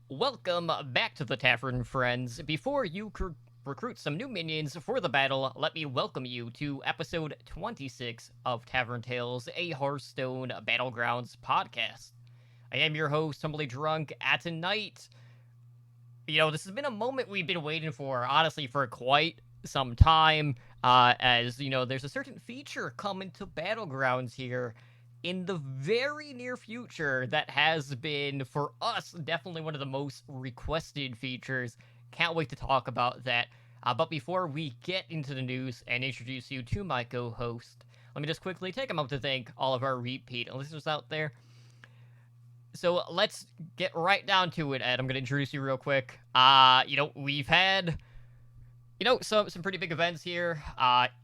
Welcome back to the Tavern, friends. Before you recruit some new minions for the battle, let me welcome you to episode 26 of Tavern Tales, a Hearthstone Battlegrounds podcast. I am your host, Humbly Drunk. Tonight, this has been a moment we've been waiting for, honestly, for quite some time. There's a certain feature coming to Battlegrounds here in the very near future that has been, for us, definitely one of the most requested features. Can't wait to talk about that. But before we get into the news and introduce you to my co-host, let me just quickly take a moment to thank all of our repeat listeners out there. So let's get right down to it, Ed. I'm going to introduce you real quick. We've had some pretty big events here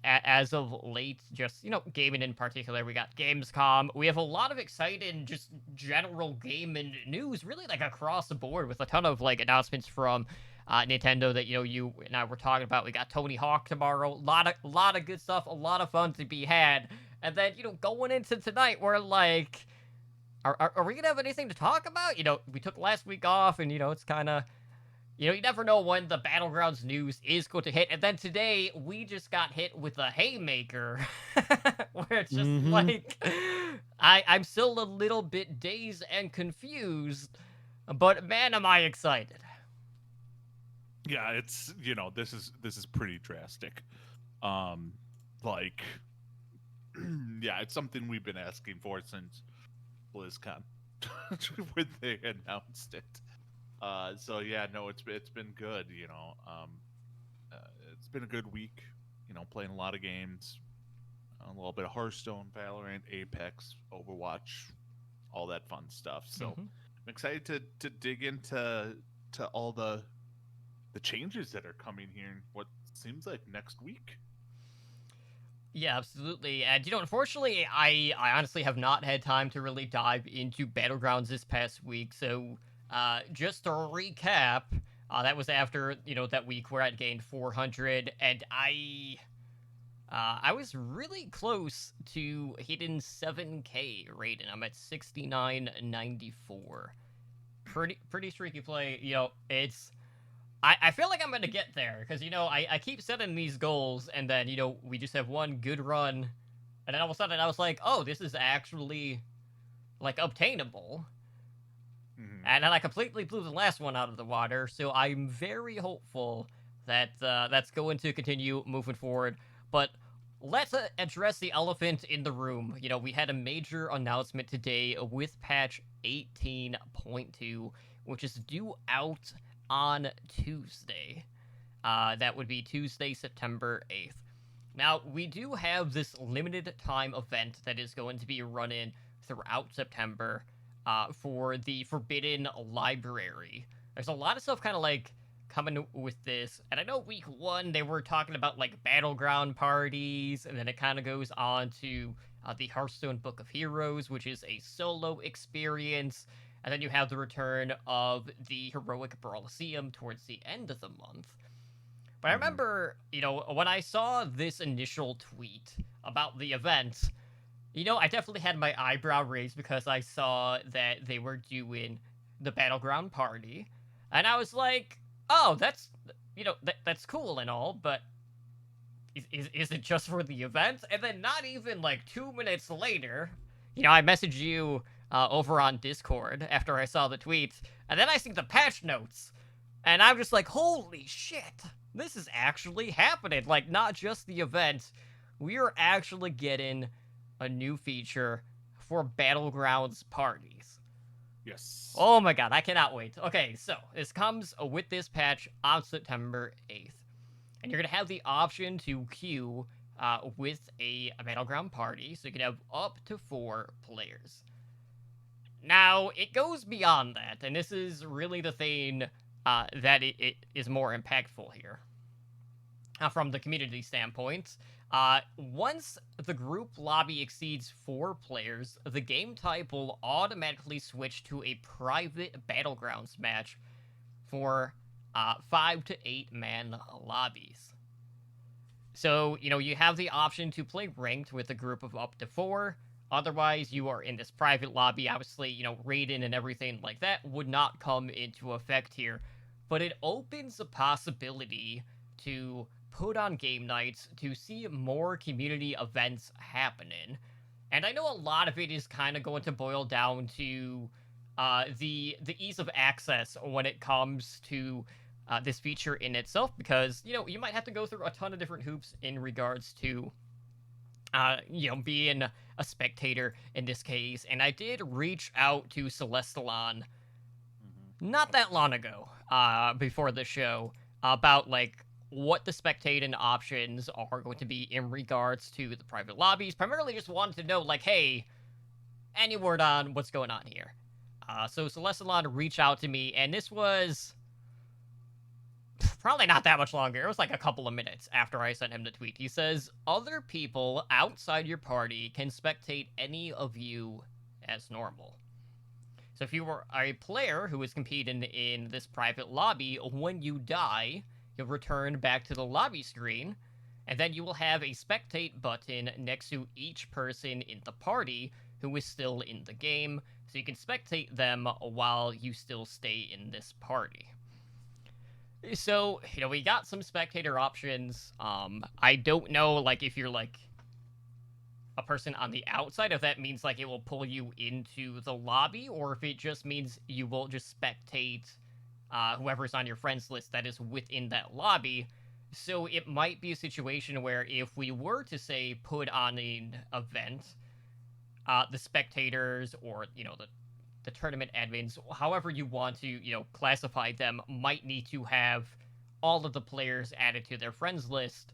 as of late, just gaming in particular. We got Gamescom. We have a lot of exciting just general gaming news, really, like across the board, with a ton of like announcements from Nintendo that you and I were talking about. We got Tony Hawk tomorrow. A lot of good stuff, a lot of fun to be had. And then going into tonight, we're like, are we gonna have anything to talk about? We took last week off, and it's kind of, you never know when the Battlegrounds news is going to hit. And then today, we just got hit with a haymaker, where it's just Mm-hmm. like, I'm still a little bit dazed and confused, but man, am I excited. Yeah, it's this is pretty drastic. Um, like, yeah, it's something we've been asking for since BlizzCon when they announced it. So yeah, no, it's been good. Uh, it's been a good week. Playing a lot of games, a little bit of Hearthstone, Valorant, Apex, Overwatch, all that fun stuff. So Hmm. I'm excited to dig into all the changes that are coming here in what seems like next week. Yeah, absolutely. And unfortunately, I honestly have not had time to really dive into Battlegrounds this past week. So, just to recap, that was after that week where I'd gained 400, and I was really close to hitting 7K rating. I'm at 6994. Pretty streaky play. It's I feel like I'm gonna get there because I keep setting these goals, and then we just have one good run, and then all of a sudden I was like, oh, this is actually like obtainable, Mm-hmm. and then I completely blew the last one out of the water. So I'm very hopeful that that's going to continue moving forward. But let's address the elephant in the room. We had a major announcement today with patch 18.2, which is due out on Tuesday. That would be Tuesday, September 8th. Now, we do have this limited time event that is going to be running throughout September for the Forbidden Library. There's a lot of stuff kind of like coming with this, and I know week one they were talking about like battleground parties, and then it kind of goes on to the Hearthstone Book of Heroes, which is a solo experience, and then you have the return of the Heroic Brawliseum towards the end of the month. But I Mm-hmm. remember, when I saw this initial tweet about the event, I definitely had my eyebrow raised because I saw that they were doing the Battleground party. And I was like, oh, that's cool and all, but is it just for the event? And then not even like 2 minutes later, I messaged you over on Discord after I saw the tweets, and then I see the patch notes, and I'm just like, holy shit, this is actually happening. Like, not just the event, we are actually getting a new feature for Battlegrounds parties. Yes. Oh my god, I cannot wait. Okay, so this comes with this patch on September 8th. And you're going to have the option to queue with a Battleground party, so you can have up to 4 players. Now, it goes beyond that, and this is really the thing that it is more impactful here. From the community standpoint, once the group lobby exceeds 4 players, the game type will automatically switch to a private Battlegrounds match for 5 to 8 man lobbies. So, you have the option to play ranked with a group of up to 4, Otherwise, you are in this private lobby. Obviously, raid-in and everything like that would not come into effect here. But it opens the possibility to put on game nights, to see more community events happening. And I know a lot of it is kind of going to boil down to the ease of access when it comes to this feature in itself, because you might have to go through a ton of different hoops in regards to being a spectator in this case. And I did reach out to Celestalon not that long ago, before the show, about like what the spectating options are going to be in regards to the private lobbies. Primarily just wanted to know, like, hey, any word on what's going on here? So Celestalon reached out to me, and this was probably not that much longer. It was like a couple of minutes after I sent him the tweet. He says, other people outside your party can spectate any of you as normal. So if you were a player who is competing in this private lobby, when you die, you'll return back to the lobby screen, and then you will have a spectate button next to each person in the party who is still in the game, so you can spectate them while you still stay in this party. So, we got some spectator options. I don't know, like, if you're, like, a person on the outside, if that means, like, it will pull you into the lobby, or if it just means you will just spectate whoever's on your friends list that is within that lobby. So it might be a situation where if we were to, say, put on an event, the spectators or, the tournament admins, however you want to, classify them, might need to have all of the players added to their friends list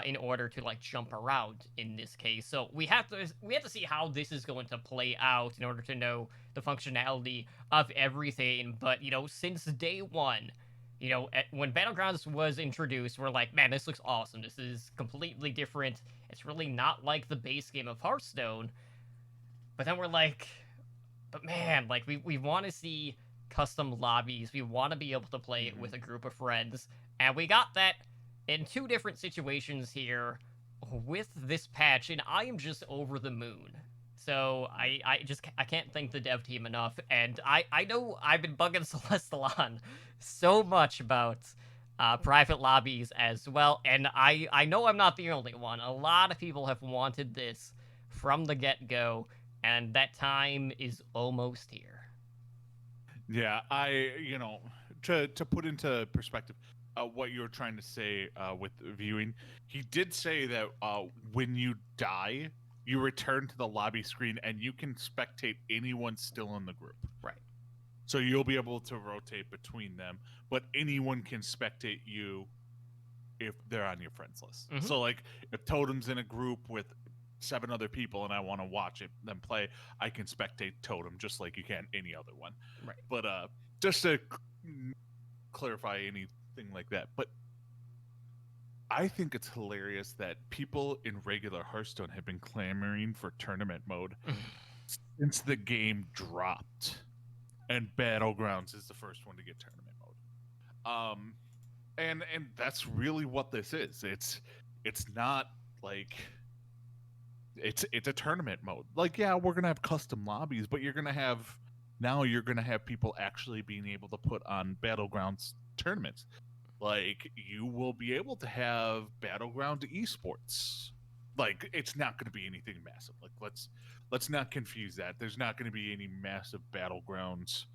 in order to like jump around in this case. So we have to see how this is going to play out in order to know the functionality of everything. But since day one, when Battlegrounds was introduced, we're like, man, this looks awesome. This is completely different. It's really not like the base game of Hearthstone. But then we're like, but man, like we want to see custom lobbies. We want to be able to play it with a group of friends. And we got that in two different situations here with this patch, and I am just over the moon. So I can't thank the dev team enough, and I know I've been bugging Celestalon so much about private lobbies as well, and I know I'm not the only one. A lot of people have wanted this from the get-go, and that time is almost here. Yeah, to put into perspective what you were trying to say with viewing, he did say that when you die, you return to the lobby screen and you can spectate anyone still in the group. Right. So you'll be able to rotate between them, but anyone can spectate you if they're on your friends list. Mm-hmm. So like if Totem's in a group with 7 other people and I want to watch them play, I can spectate Totem just like you can any other one. Right. But just to clarify anything like that, but I think it's hilarious that people in regular Hearthstone have been clamoring for tournament mode since the game dropped, and Battlegrounds is the first one to get tournament mode. And that's really what this is. It's not like it's a tournament mode. Like, yeah, we're gonna have custom lobbies, but you're gonna have people actually being able to put on Battlegrounds tournaments. Like, you will be able to have Battleground esports. Like, it's not going to be anything massive. Like, let's not confuse that. There's not going to be any massive Battlegrounds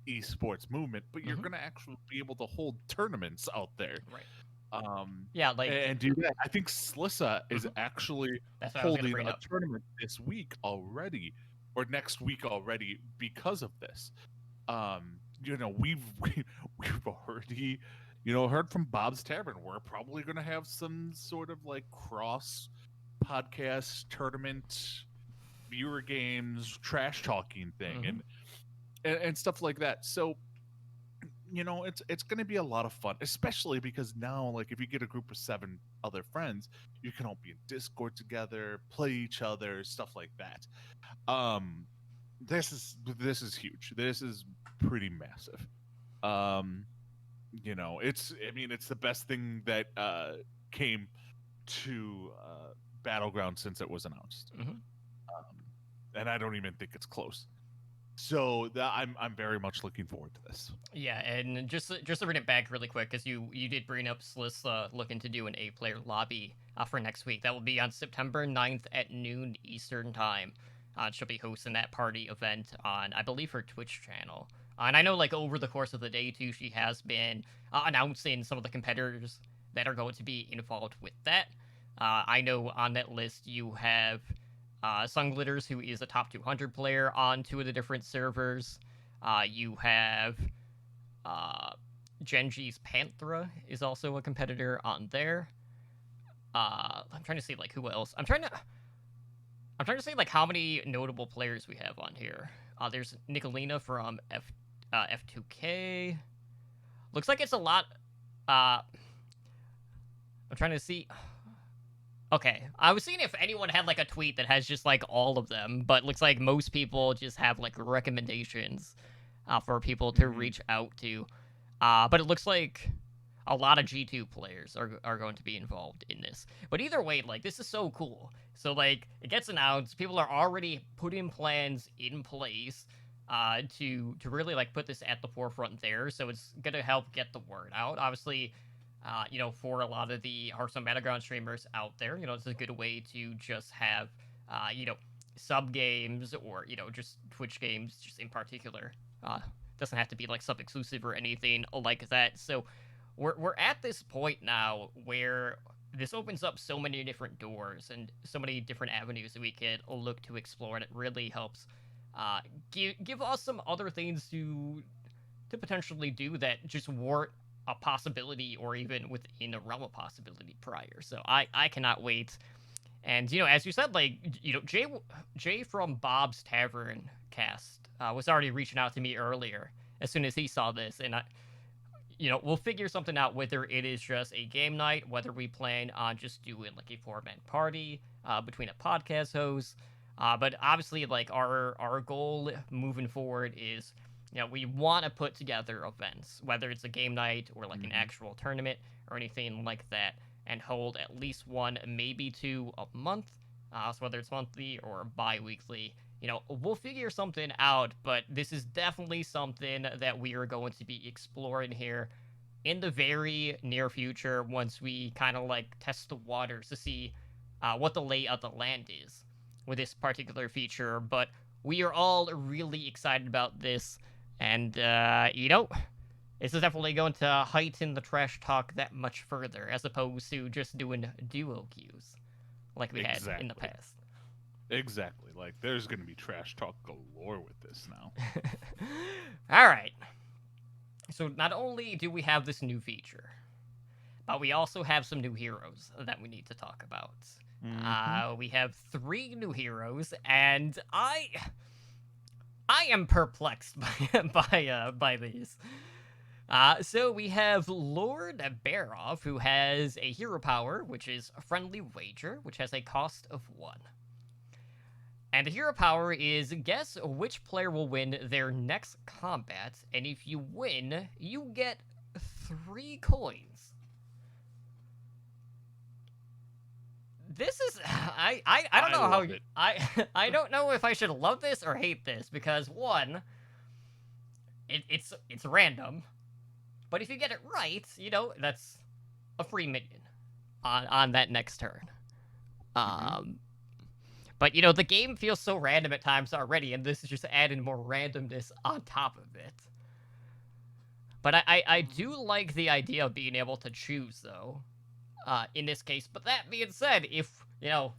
esports movement, but you're going to actually be able to hold tournaments out there. Right. Yeah, like, and do that. I think Slissa is actually holding a tournament this week already, or next week already, because of this. We've already heard from Bob's Tavern. We're probably going to have some sort of like cross podcast tournament, viewer games, trash talking thing, and stuff like that. So, it's going to be a lot of fun, especially because now, like, if you get a group of 7 other friends, you can all be in Discord together, play each other, stuff like that. This is huge. This is pretty massive. It's the best thing that came to Battleground since it was announced. and I don't even think it's close. So I'm very much looking forward to this. Yeah, and just to bring it back really quick, because you did bring up Sliss looking to do an 8-player lobby for next week. That will be on September 9th at noon Eastern Time. She'll be hosting that party event on, I believe, her Twitch channel. And I know, like, over the course of the day, too, she has been announcing some of the competitors that are going to be involved with that. I know on that list you have Sunglitters, who is a top 200 player on 2 of the different servers. You have Genji's Panthera is also a competitor on there. I'm trying to see like who else. I'm trying to see like how many notable players we have on here. There's Nicolina from F2K. Looks like it's a lot. I'm trying to see. Okay, I was seeing if anyone had like a tweet that has just like all of them, but looks like most people just have like recommendations for people to reach out to. But it looks like a lot of G2 players are going to be involved in this. But either way, like, this is so cool. So, like, it gets announced. People are already putting plans in place to really, like, put this at the forefront there. So it's going to help get the word out. Obviously, you know, for a lot of the Hearthstone Battleground streamers out there, you know, it's a good way to just have, you know, sub games or, you know, just Twitch games just in particular. Doesn't have to be like sub-exclusive or anything like that. So we're at this point now where this opens up so many different doors and so many different avenues that we could look to explore, and it really helps give us some other things to potentially do that just weren't a possibility or even within the realm of possibility prior. So I cannot wait. And, you know, as you said, like, you know, Jay from Bob's Tavern cast was already reaching out to me earlier as soon as he saw this. And, you know, we'll figure something out, whether it is just a game night, whether we plan on just doing, like, a 4-man party between a podcast host. But obviously, like, our goal moving forward is, you know, we want to put together events, whether it's a game night or, like, an actual tournament or anything like that, and hold at least 1, maybe 2 a month. So whether it's monthly or bi-weekly, you know, we'll figure something out, but this is definitely something that we are going to be exploring here in the very near future once we kind of, like, test the waters to see what the lay of the land is with this particular feature. But we are all really excited about this, and, you know, this is definitely going to heighten the trash talk that much further, as opposed to just doing duo queues like we had in the past. Exactly. Like, there's going to be trash talk galore with this now. All right. So not only do we have this new feature, but we also have some new heroes that we need to talk about. We have 3 new heroes, and I am perplexed by these. So we have Lord Perov, who has a hero power, which is a Friendly Wager, which has a cost of 1. And the hero power is, guess which player will win their next combat, and if you win, you get 3 coins. This is I don't know how I don't know if I should love this or hate this, because 1, it's random. But if you get it right, you know, that's a free minion on that next turn. But, you know, the game feels so random at times already, and this is just adding more randomness on top of it. But I do like the idea of being able to choose, though, in this case. But that being said, if, you know,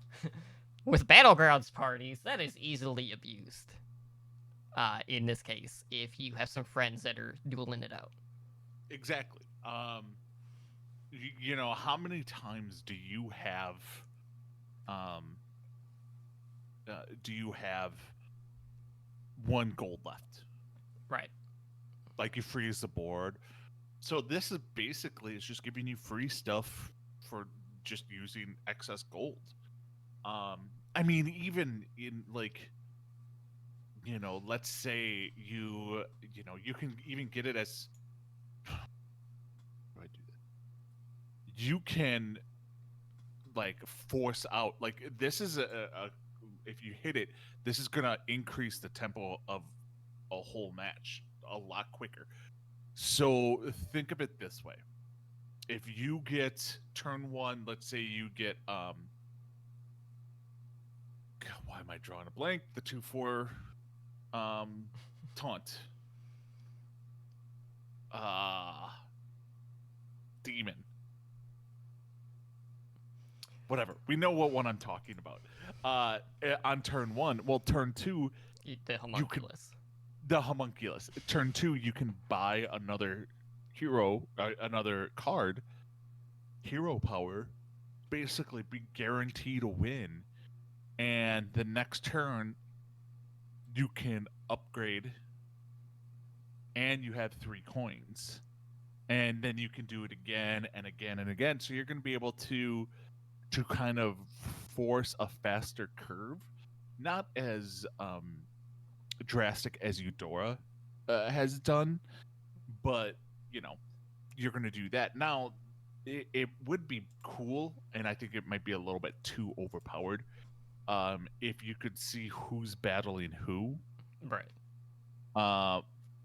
with Battlegrounds parties, that is easily abused. In this case, if you have some friends that are dueling it out. Exactly. You know, how many times do you have one gold left? Right. Like, you freeze the board. So this is basically, it's just giving you free stuff for just using excess gold. I mean, even in, like, you know, let's say you can even get it as, how do I do that? You can, like, force out, like, this is a hit it, this is gonna increase the tempo of a whole match a lot quicker. So think of it this way: if you get turn one, let's say you get God, why am I drawing a blank? The 2/4 taunt. Demon. Whatever. We know what one I'm talking about. On turn one, well, turn two, The homunculus. The homunculus. Turn two, you can buy another hero, another card, hero power, basically be guaranteed to win. And the next turn, you can upgrade, and you have 3 coins. And then you can do it again and again and again. So you're going to be able to kind of force a faster curve, not as drastic as Eudora has done, but you're going to do that. Now, it would be cool, and I think it might be a little bit too overpowered, if you could see who's battling who. Right.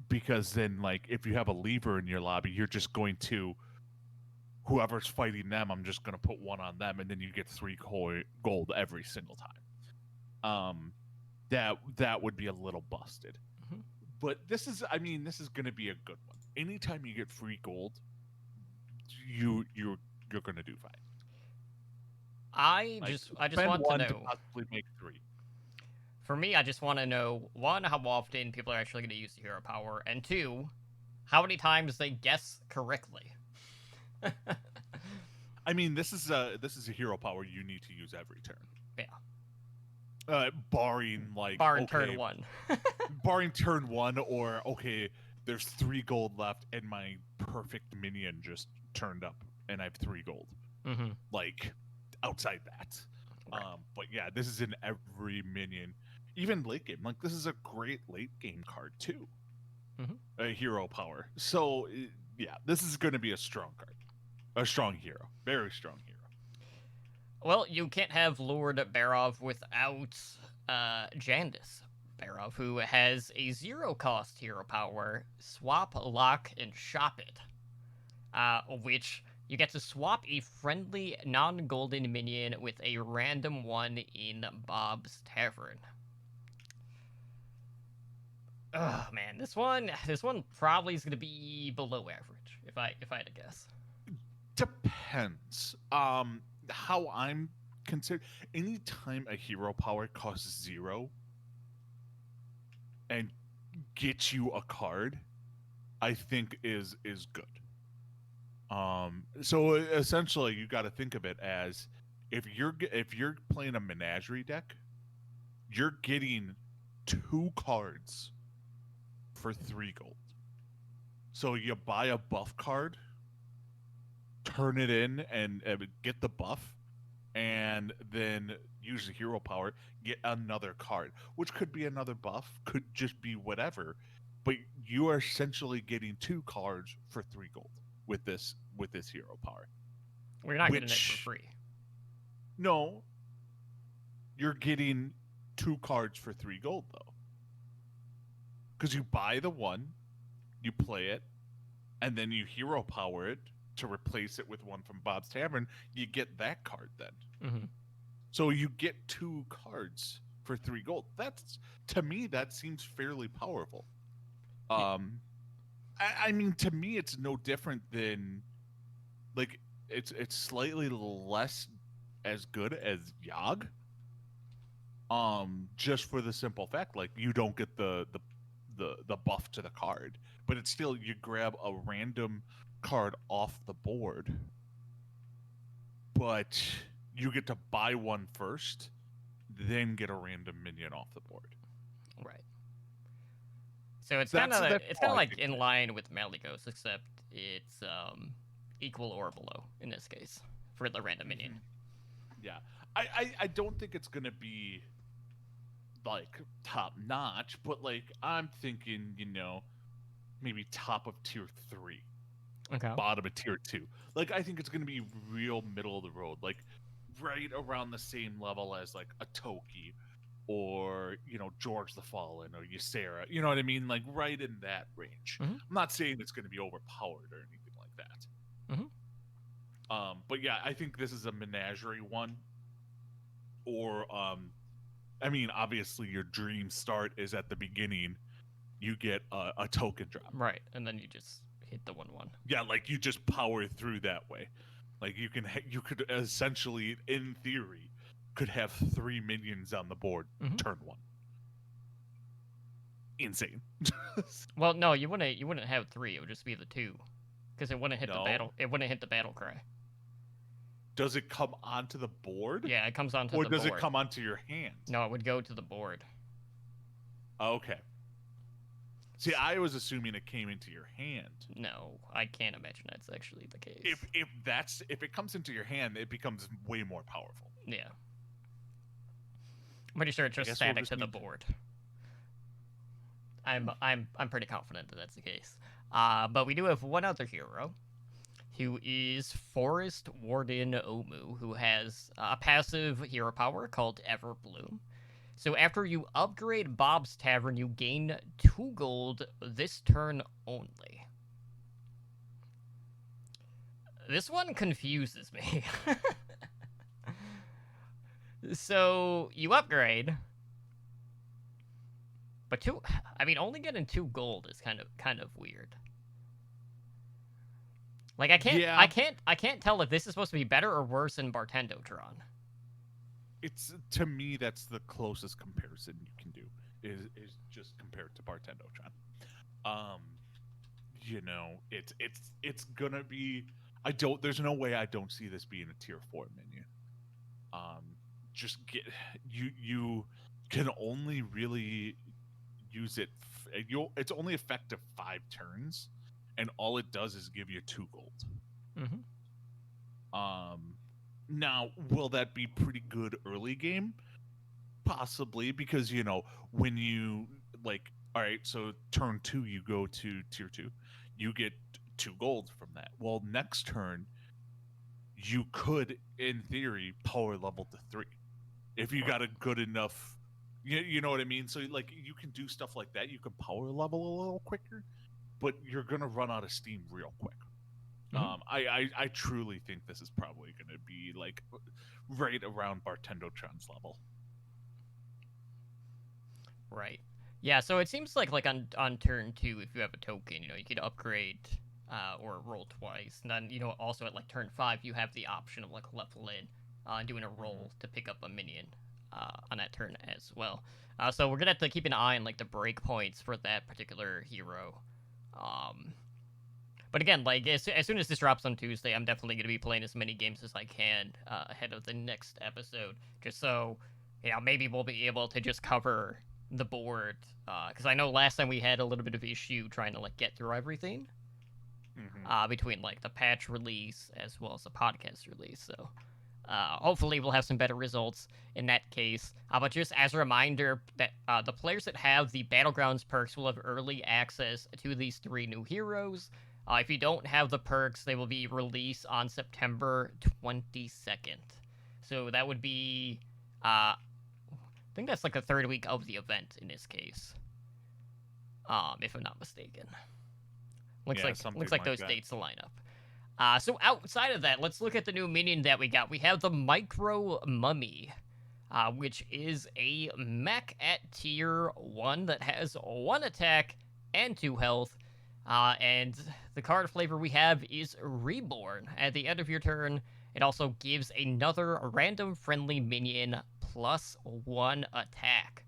Because then, like, if you have a lever in your lobby, you're just going to, whoever's fighting them, I'm just going to put 1 on them, and then you get 3 gold every single time. That would be a little busted. Mm-hmm. But this is going to be a good one. Anytime you get free gold, you're going to do fine. I just want to know. To possibly make 3. For me, I just want to know, 1, how often people are actually going to use the hero power, and 2, how many times they guess correctly. I mean, this is a hero power you need to use every turn. Yeah. Barring turn 1. Barring turn 1, or okay, there's 3 gold left, and my perfect minion just turned up, and I have 3 gold. Mm-hmm. Like, outside that. Right. But yeah, this is in every minion. Even late game, like, this is a great late game card too. Mm-hmm. A hero power. So yeah, this is going to be a strong card, a strong hero, very strong hero. Well, you can't have Lord Perov without Jandis Perov, who has a 0-cost hero power, Swap, Lock, and Shop It, which you get to swap a friendly non-golden minion with a random one in Bob's Tavern. Oh man, this one probably is going to be below average if I had to guess. Depends. How I'm considered. Anytime a hero power costs 0 and gets you a card, I think is good. So essentially, you got to think of it as, if you're playing a menagerie deck, you're getting 2 cards for 3 gold. So you buy a buff card, turn it in, and get the buff, and then use the hero power, get another card, which could be another buff, could just be whatever, but you are essentially getting 2 cards for 3 gold with this hero power. We're not getting it for free. No, you're getting 2 cards for 3 gold though, because you buy the one, you play it, and then you hero power it to replace it with one from Bob's Tavern. You get that card then. Mm-hmm. So you get 2 cards for 3 gold. That's, to me, that seems fairly powerful. I mean, to me, it's no different than, like, it's slightly less as good as Yogg. Just for the simple fact, like, you don't get the buff to the card, but it's still, you grab a random card off the board, but you get to buy one first, then get a random minion off the board. Right. So it's kind of like in line with Maligos, except it's equal or below in this case for the random minion. Yeah, I don't think it's gonna be like top notch, but like, I'm thinking, maybe top of tier 3, okay, bottom of tier 2. Like, I think it's gonna be real middle of the road, like right around the same level as like a Toki or George the Fallen or Ysera. You know what I mean? Like right in that range. Mm-hmm. I'm not saying it's going to be overpowered or anything like that. Mm-hmm. But yeah, I think this is a menagerie one. Or I mean, obviously your dream start is at the beginning. You get a token drop. Right, and then you just hit the 1/1. Yeah, like you just power through that way. Like you could essentially, in theory, could have 3 minions on the board turn 1. Insane. Well, no, you wouldn't have 3. It would just be the 2, because it wouldn't hit the battle. It wouldn't hit the battle cry. Does it come onto the board? Yeah, it comes onto the board. Or does it come onto your hand? No, it would go to the board. Okay. See, I was assuming it came into your hand. No, I can't imagine that's actually the case. If it comes into your hand, it becomes way more powerful. Yeah. I'm pretty sure it's just static to the board. I'm pretty confident that that's the case. But we do have one other hero, who is Forest Warden Omu, who has a passive hero power called Everbloom. So after you upgrade Bob's Tavern, you gain 2 gold this turn only. This one confuses me. So you upgrade, but only getting 2 gold is kind of weird. Like I can't tell if this is supposed to be better or worse than Bartendotron. It's, to me, that's the closest comparison you can do is just compared to Bartendotron. It's gonna be, there's no way I don't see this being a tier 4 minion. You can only really use it, it's only effective 5 turns, and all it does is give you 2 gold. Now, will that be pretty good early game? Possibly, because when you all right, so turn 2 you go to tier 2, you get 2 gold from that. Well, next turn you could, in theory, power level to 3 if you got a good enough. You know what I mean? So you can do stuff like that. You can power level a little quicker, but you're gonna run out of steam real quick. I truly think this is probably going to be right around Bartendotron's level. Right. Yeah. So it seems like on turn 2, if you have a token, you could upgrade or roll twice, and then also at turn 5 you have the option of leveling and doing a roll to pick up a minion on that turn as well. So we're gonna have to keep an eye on the breakpoints for that particular hero. But again, as soon as this drops on Tuesday, I'm definitely going to be playing as many games as I can ahead of the next episode, just so, maybe we'll be able to just cover the board, because I know last time we had a little bit of issue trying to, get through everything, between, the patch release as well as the podcast release, so hopefully we'll have some better results in that case. But just as a reminder, that the players that have the Battlegrounds perks will have early access to these 3 new heroes. If you don't have the perks, they will be released on September 22nd. So that would be, I think that's the 3rd week of the event in this case. If I'm not mistaken. Looks like those dates line up. So outside of that, let's look at the new minion that we got. We have the Micro Mummy, which is a mech at tier 1 that has 1 attack and 2 health. And the card flavor we have is Reborn. At the end of your turn, it also gives another random friendly minion +1 attack.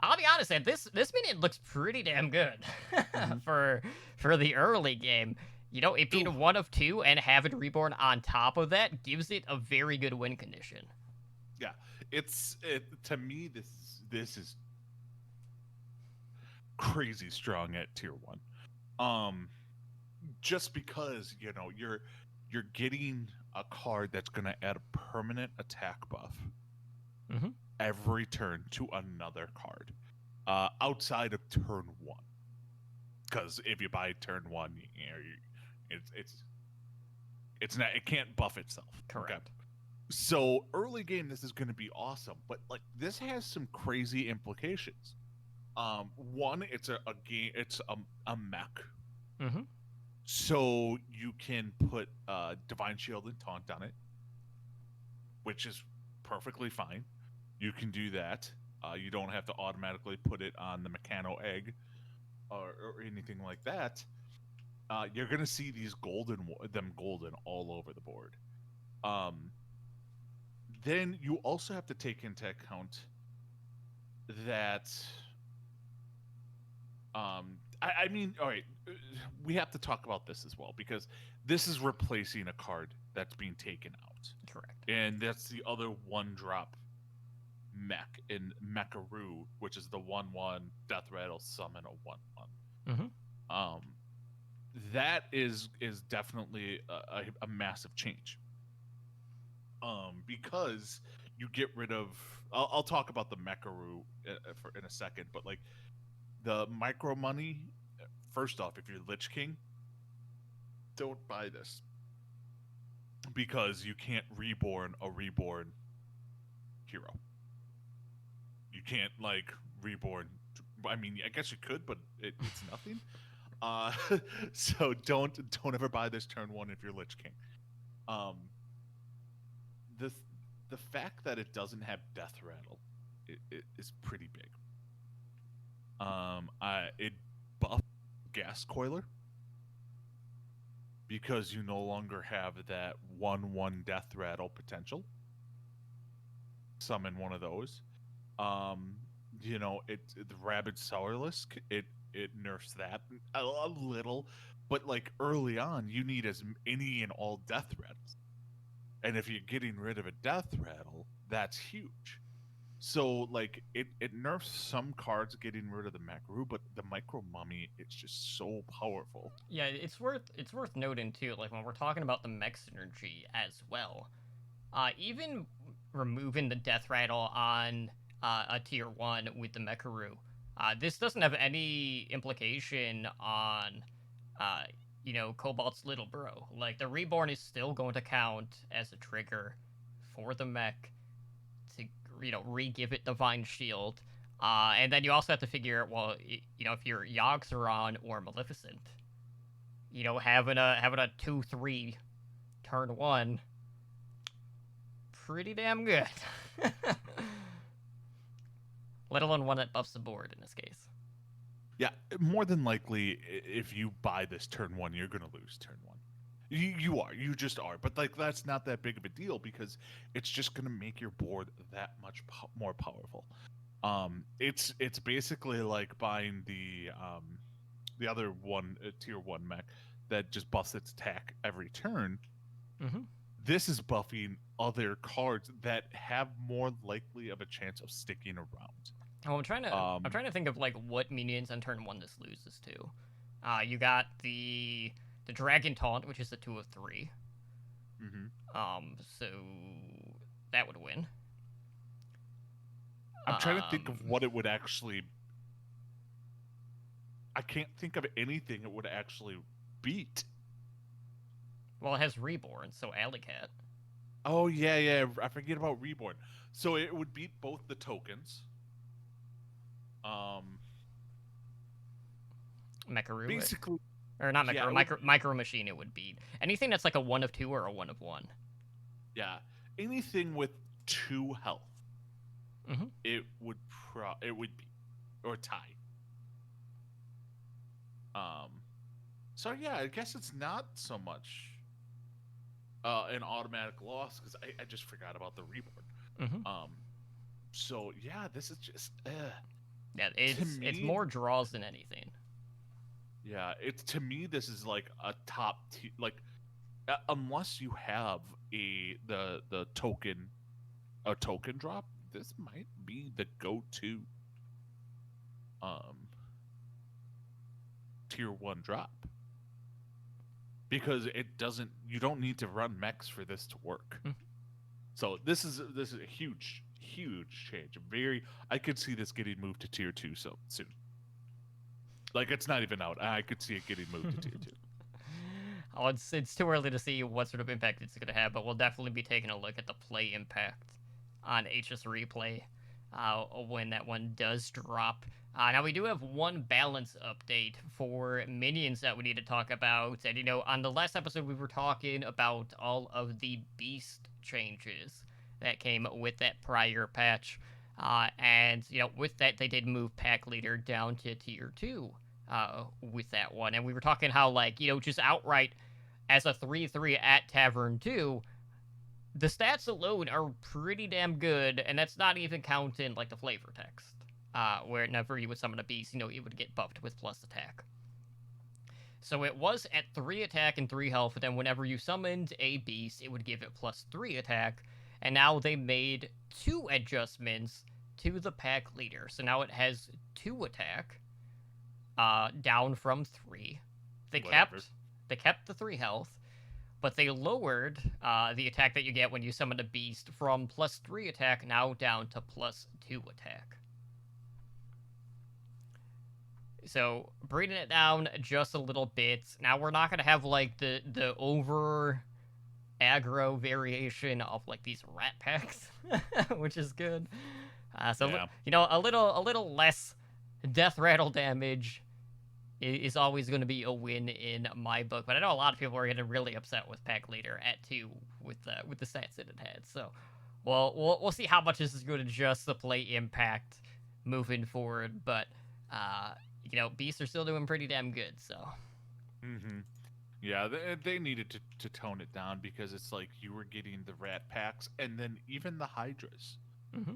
I'll be honest, this minion looks pretty damn good for the early game. It being 1 of 2 and having Reborn on top of that gives it a very good win condition. Yeah, to me this is crazy strong at tier 1, just because you're getting a card that's going to add a permanent attack buff every turn to another card outside of turn 1, because if you buy turn 1, it can't buff itself. Correct. So early game, this is going to be awesome, but like this has some crazy implications. One, it's a game, it's a mech, Mm-hmm. so you can put Divine Shield and Taunt on it, which is perfectly fine. You can do that. You don't have to automatically put it on the Mechano Egg or anything like that. You're gonna see these golden all over the board. Um, then you also have to take into account that I mean, all right, we have to talk about this as well because this is replacing a card that's being taken out, Correct. and that's the other one drop mech in Mecharoo, which is the 1/1 Death Rattle summon a 1/1. Mm-hmm. Um, that is definitely a massive change. Because you get rid of. I'll talk about the Mecharoo in a second, but like the micro money. First off, if you're Lich King, don't buy this because you can't reborn a reborn hero. You can't like reborn. I mean, I guess you could, but it's nothing. Uh, so don't ever buy this turn one if you're Lich King. Um, the the fact that it doesn't have Death Rattle it is pretty big. It buffs Gas Coiler because you no longer have that 1/1 Death Rattle potential. Summon one of those. Um, the Rabid Sourlisk, it nerfs that a little, but like early on, you need as any and all death rattles, and if you're getting rid of a death rattle, that's huge. So like it nerfs some cards getting rid of the Macro, but the Micro Mummy, it's just so powerful. Yeah, it's worth noting too. Like when we're talking about the mech synergy as well, even removing the death rattle on a tier one with the Mecharoo, this doesn't have any implication on, uh, Cobalt's little bro. Like the reborn is still going to count as a trigger for the mech to re-give it divine shield. And then you also have to figure out, well, if you're Yogg-Saron or Maleficent, having a 2/3 turn one, pretty damn good. Let alone one that buffs the board in this case. Yeah, more than likely, if you buy this turn one, you're gonna lose turn one. You just are. But like that's not that big of a deal because it's just gonna make your board that much more powerful. It's basically like buying the other one tier one mech that just buffs its attack every turn. Mm-hmm. This is buffing other cards that have more likely of a chance of sticking around. Oh, I'm trying to think of like what minions on turn one this loses to. You got the Dragon Taunt, which is a 2 of 3. Mm-hmm. So that would win. I'm trying to think of what it would actually. I can't think of anything it would actually beat. Well, it has Reborn, so Alley Cat. Oh yeah. I forget about Reborn. So it would beat both the tokens. Mecharoo. Basically, Or not yeah, Mecharoo, Micro Machine it would beat. Anything that's like a 1 of 2 or a 1 of 1. yeah, anything with 2 health, Mm-hmm. it would beat or tie. So yeah, I guess it's not so much an automatic loss because I just forgot about the Reborn. Mm-hmm. So yeah, this is just Yeah, it's more draws than anything. yeah, it's to me this is like a top like unless you have the token a token drop, this might be the go-to um tier 1 drop because you don't need to run mechs for this to work. Mm-hmm. So this is a huge change. I could see this getting moved to tier 2 so soon. Like it's not even out. I could see it getting moved to tier 2. Oh, it's too early to see what sort of impact it's going to have, but we'll definitely be taking a look at the play impact on HS Replay when that one does drop. Now, we do have one balance update for minions that we need to talk about. And, on the last episode, we were talking about all of the beast changes that came with that prior patch. And, with that, they did move Pack Leader down to Tier 2 with that one. And we were talking how, just outright as a 3-3 at Tavern 2, the stats alone are pretty damn good, and that's not even counting, the flavor text. Whenever you would summon a beast, it would get buffed with plus attack. So it was at 3 attack and 3 health, but then whenever you summoned a beast, it would give it plus 3 attack, and now they made 2 adjustments to the Pack Leader. So now it has 2 attack, down from 3. They kept the 3 health, but they lowered the attack that you get when you summon a beast from plus 3 attack now down to plus 2 attack. So, bringing it down just a little bit. Now, we're not going to have, the over aggro variation of, these rat packs, which is good. A little less death rattle damage is always going to be a win in my book. But I know a lot of people are getting really upset with Pack Leader at 2 with the stats that it had. So, we'll see how much this is going to adjust the play impact moving forward. But, beasts are still doing pretty damn good, so. Mm-hmm. Yeah, they needed to tone it down because it's like you were getting the rat packs and then even the hydras. Mm-hmm.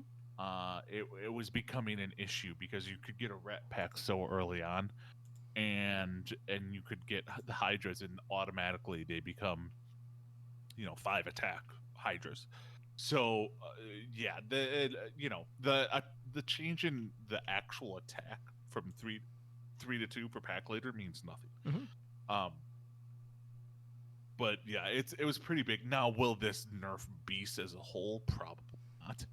It was becoming an issue because you could get a rat pack so early on, and you could get the hydras and automatically they become, 5 attack hydras. So the change in the actual attack from 3 to 2 for Pack Leader means nothing. Mm-hmm. But yeah, it was pretty big. Now, will this nerf beast as a whole? Probably not.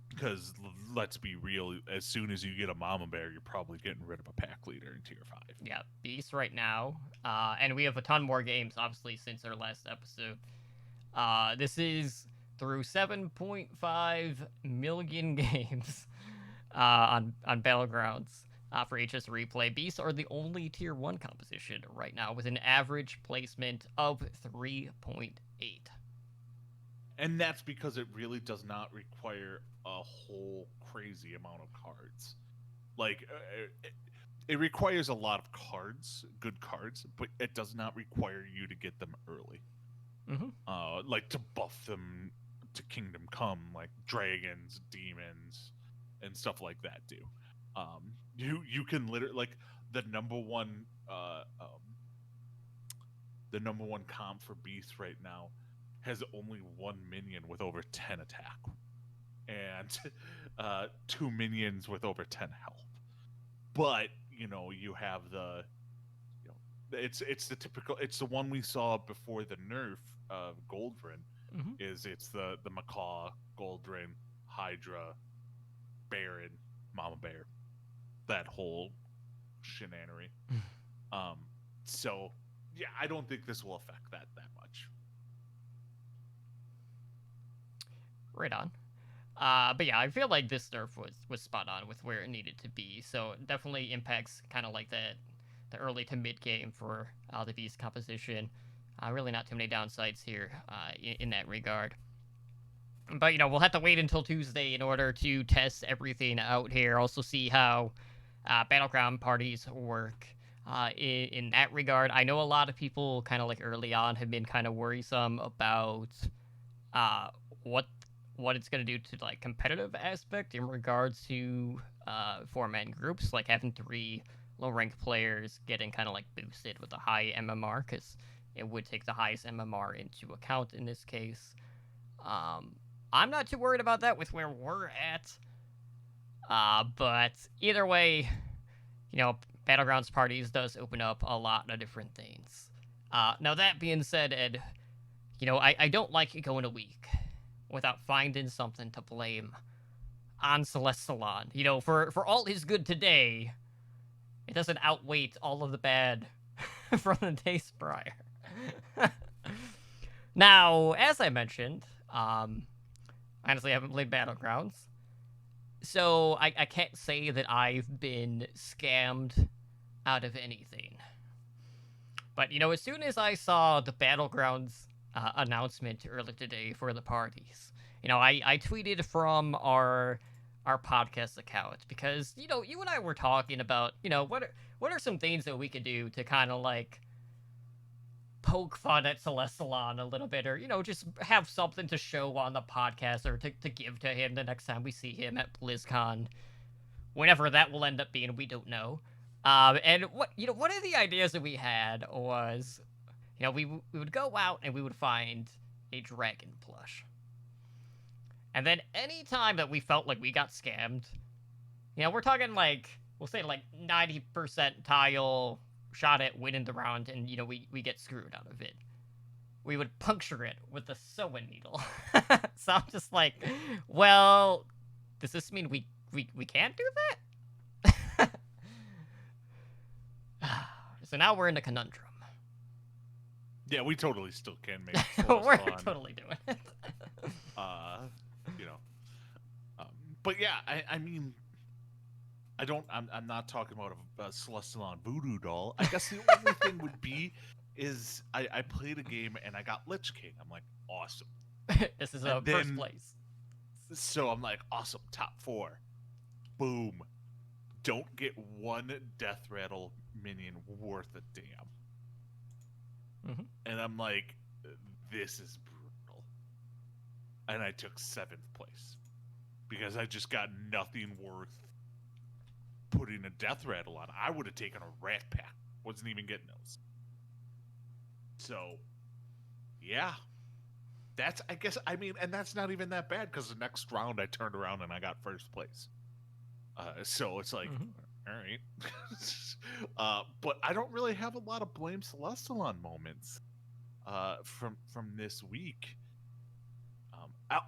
Because let's be real, as soon as you get a Mama Bear, you're probably getting rid of a Pack Leader in Tier 5. Yeah, beast right now. And we have a ton more games, obviously, since our last episode. This is through 7.5 million games on Battlegrounds for HS Replay. Beasts are the only Tier 1 composition right now with an average placement of 3.8. And that's because it really does not require a whole crazy amount of cards. It requires a lot of cards, good cards, but it does not require you to get them early. Mm-hmm. To buff them to Kingdom Come, like dragons, demons, and stuff like that do. You can literally the number one comp for beasts right now has only 1 minion with over 10 attack and 2 minions with over 10 health. But you have the it's the typical, it's the one we saw before the nerf of Goldrin. Mm-hmm. It's the Macaw, Goldrin, Hydra, Baron, Mama Bear, that whole shenanery. So yeah, I don't think this will affect that much. Right on. But yeah, I feel like this nerf was spot on with where it needed to be. So it definitely impacts kind of like the early to mid game for the beast composition. Really not too many downsides here in that regard. But, we'll have to wait until Tuesday in order to test everything out here. Also see how Battleground parties work in that regard. I know a lot of people kind of early on have been kind of worrisome about what it's going to do to competitive aspect in regards to 4-man groups, having 3 low-ranked players getting kind of boosted with a high MMR, because it would take the highest MMR into account in this case. I'm not too worried about that with where we're at. But either way, Battlegrounds parties does open up a lot of different things. Now that being said, Ed, I don't like going a week without finding something to blame on Celestalon. For all his good today, it doesn't outweigh all of the bad from the days prior. Now, as I mentioned, honestly, I haven't played Battlegrounds, so I can't say that I've been scammed out of anything. But, as soon as I saw the Battlegrounds announcement earlier today for the parties, I tweeted from our podcast account because, you and I were talking about, what are some things that we could do to kind of like poke fun at Celestalon a little bit, or just have something to show on the podcast or to give to him the next time we see him at BlizzCon, whenever that will end up being, we don't know. And one of the ideas that we had was, we would go out and we would find a dragon plush, and then any time that we felt like we got scammed, we're talking like, we'll say like 90 percentile shot at winning the round, and we get screwed out of it, we would puncture it with a sewing needle. So I'm just like, well, does this mean we can't do that? So now we're in a conundrum. Yeah, we totally still can make We're fun. totally doing it. You know, but yeah, I mean, I'm not talking about a Celestalon voodoo doll. I guess the only thing would be is I played a game and I got Lich King. I'm like, awesome. This is a first place. So I'm like, awesome, top 4. Boom. Don't get one Death Rattle minion worth a damn. Mm-hmm. And I'm like, this is brutal. And I took 7th place because I just got nothing worth putting a Death Rattle on. I would have taken a Rat Pack. Wasn't even getting those. So, yeah. That's, I guess, I mean, and that's not even that bad because the next round I turned around and I got 1st place. So it's like, all right. But I don't really have a lot of blame Celestalon moments from this week.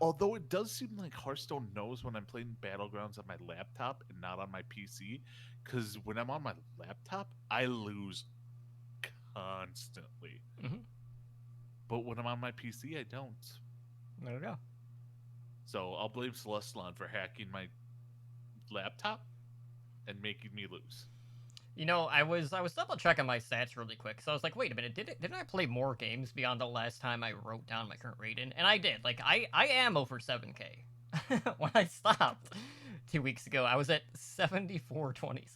Although it does seem like Hearthstone knows when I'm playing Battlegrounds on my laptop and not on my PC, because when I'm on my laptop, I lose constantly. Mm-hmm. But when I'm on my PC, I don't. There we go. So I'll blame Celestalon for hacking my laptop and making me lose. I was double checking my stats really quick, so I was like, wait a minute, didn't I play more games beyond the last time I wrote down my current rating? And I did. Like, I am over 7K. When I stopped 2 weeks ago, I was at 74.27.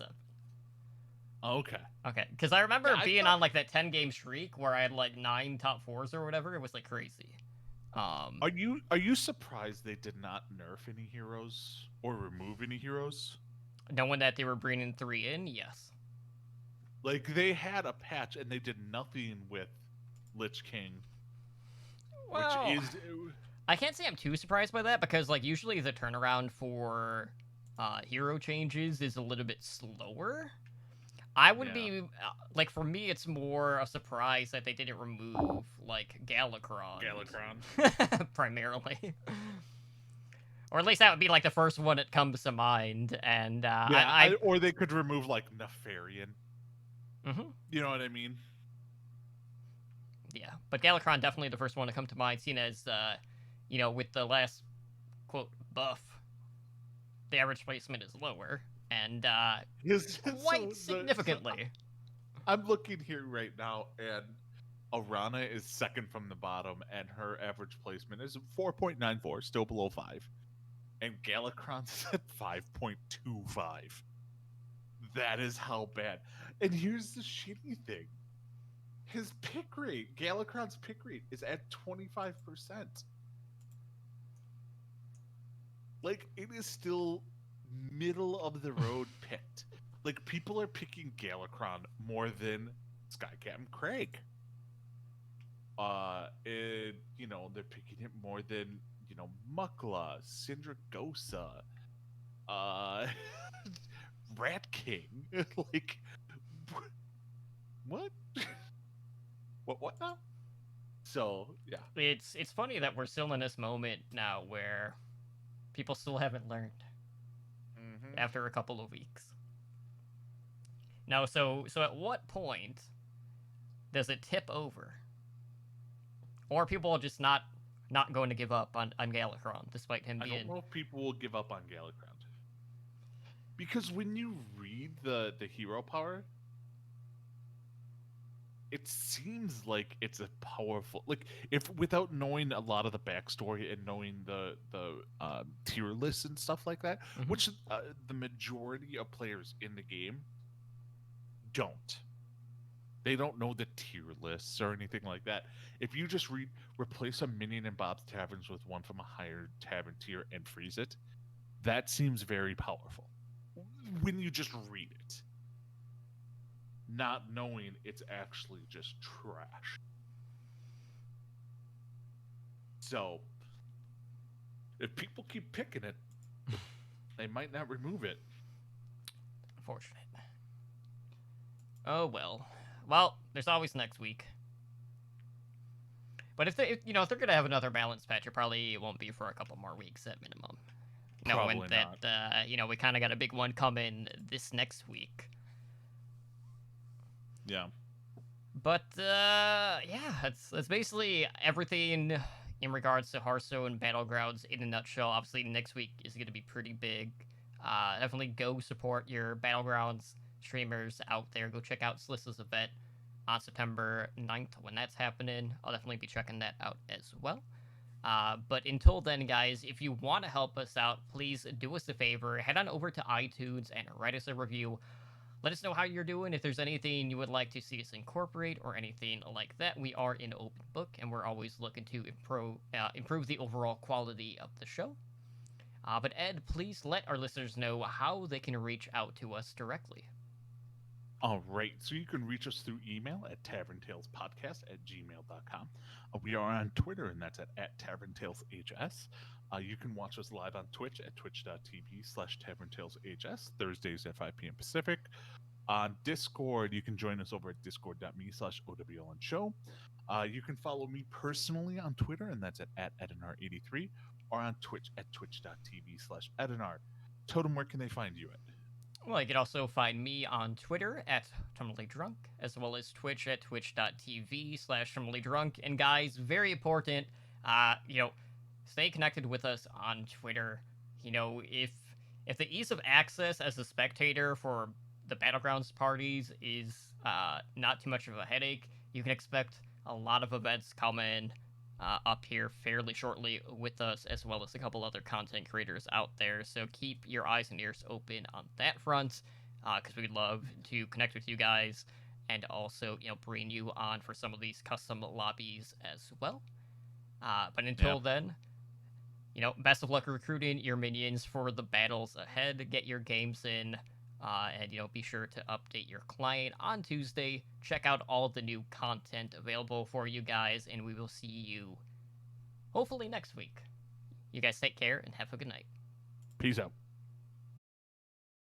Okay. Okay, because I remember being on like that 10-game streak where I had like 9 top 4s or whatever. It was like crazy. Are you surprised they did not nerf any heroes or remove any heroes? Knowing that they were bringing 3 in, yes. Like, they had a patch and they did nothing with Lich King. Well, which is... I can't say I'm too surprised by that, because like usually the turnaround for hero changes is a little bit slower. I would be like, for me, it's more a surprise that they didn't remove like Galakrond. Primarily. Or at least that would be like the first one that comes to mind. And or they could remove like Nefarian. Mm-hmm. You know what I mean? Yeah, but Galakrond definitely the first one to come to mind, seen as with the last quote buff, the average placement is lower, and quite significantly. I'm looking here right now, and Arana is 2nd from the bottom, and her average placement is 4.94, still below 5. And Galakrond is at 5.25. That is how bad. And here's the shitty thing. His pick rate, Galakrond's pick rate, is at 25%. Like, it is still middle of the road picked. Like, people are picking Galakrond more than Sky Captain Craig. They're picking it more than, Mukla, Syndragosa, Rat King. Like, what? What now? So, yeah. It's funny that we're still in this moment now where people still haven't learned after a couple of weeks. Now, so at what point Does it tip over? Or are people just not going to give up on Galakrond, despite him I being... don't know if people will give up on Galakrond. Because when you read the hero power, it seems like it's a powerful, like, if without knowing a lot of the backstory and knowing the tier lists and stuff like that, which the majority of players in the game don't. They don't know the tier lists or anything like that. If you just replace a minion in Bob's Taverns with one from a higher tavern tier and freeze it, that seems very powerful. When you just read it, not knowing it's actually just trash. So, if people keep picking it, they might not remove it. Unfortunate. Oh well. Well, there's always next week. But if they're gonna have another balance patch, it probably won't be for a couple more weeks at minimum. Probably Knowing that we kind of got a big one coming this next week. Yeah. But yeah, that's basically everything in regards to Hearthstone Battlegrounds in a nutshell. Obviously, next week is going to be pretty big. Definitely go support your Battlegrounds streamers out there. Go check out Slissa's event on September 9th when that's happening. I'll definitely be checking that out as well. But until then, guys, if you want to help us out, please do us a favor. Head on over to iTunes and write us a review. Let us know how you're doing. If there's anything you would like to see us incorporate or anything like that, we are in open book, and we're always looking to improve the overall quality of the show. But Ed, please let our listeners know how they can reach out to us directly. All right. So you can reach us through email at taverntailspodcast@gmail.com. We are on Twitter, and that's at taverntailshs. You can watch us live on Twitch at twitch.tv/taverntailshs, Thursdays at 5 p.m. Pacific. On Discord, you can join us over at discord.me/OWLNshow. You can follow me personally on Twitter, and that's at Edinar83, or on Twitch at twitch.tv/Edinar. Totem, where can they find you at? Well, you can also find me on Twitter at TerminallyDrunk, as well as Twitch at twitch.tv/TerminallyDrunk. And guys, very important, stay connected with us on Twitter. If the ease of access as a spectator for the Battlegrounds parties is not too much of a headache, you can expect a lot of events coming up here fairly shortly with us, as well as a couple other content creators out there. So keep your eyes and ears open on that front, because we'd love to connect with you guys and also bring you on for some of these custom lobbies as well. But until then, best of luck recruiting your minions for the battles ahead. Get your games in. And be sure to update your client on Tuesday. Check out all the new content available for you guys, and we will see you hopefully next week. You guys take care and have a good night. Peace out.